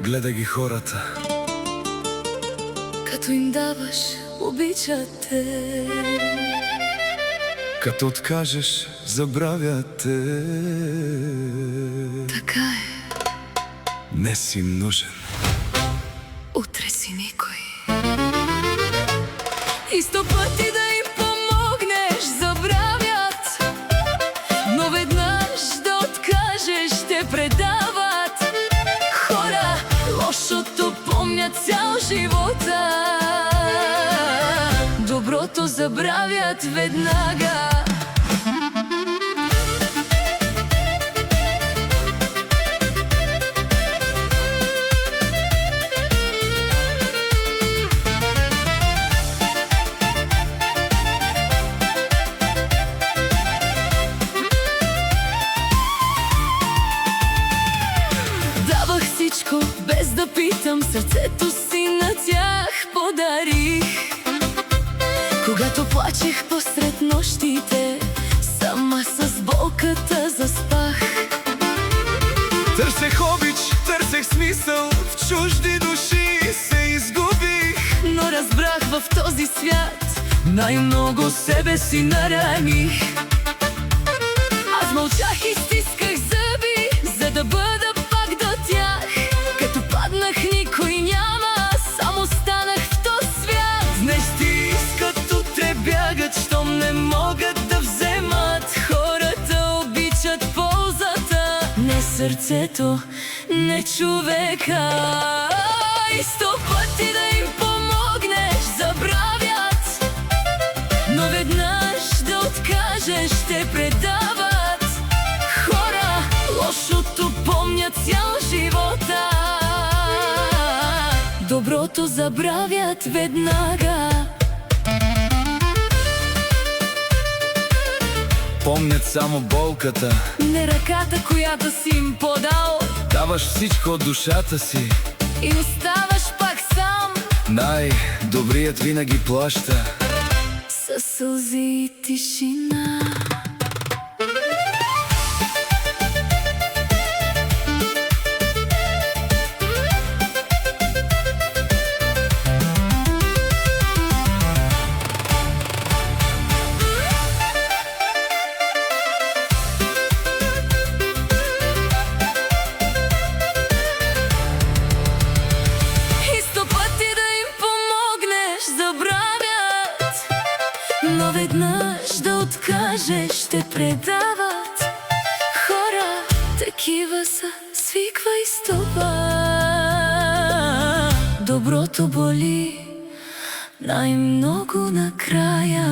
Гледай ги хората, като им даваш обичат те, като откажеш забравят те. така е, Не си нужен. утре си никой. И 100 пъти да им помогнеш забравят, но веднъж да откажеш те предават. Хора, лошото помнят цял живота, доброто забравят веднага. Давах всичко, без да питам, сърцето си на тях подарих. Когато плачех посред нощите, сама с болката заспах. Търсех обич, търсех смисъл, в чужди души се изгубих. Но разбрах, в този свят най-много себе си нараних. Аз мълчах и стисках зъби, за да бъда пак до тях. Като паднах, никой няма, само станах в този свят. Днес ти искат, утре бягат, щом не могат да вземат. Хората обичат ползата, не сърцето, не човека. И 100 пъти да им помогнеш забравят, но веднъж да откажеш те предават. Хора, лошото помнят цял живота, доброто забравят веднага. Помнят само болката, Не ръката, която си им подал, даваш всичко от душата си. и оставаш пак сам Най-добрият винаги плаща. със сълзи и тишина. И 100 пъти да им помогнеш забравят, но веднъж да откажеш те предават. Хора, такива са, свиквай с това. Доброто боли най-много накрая.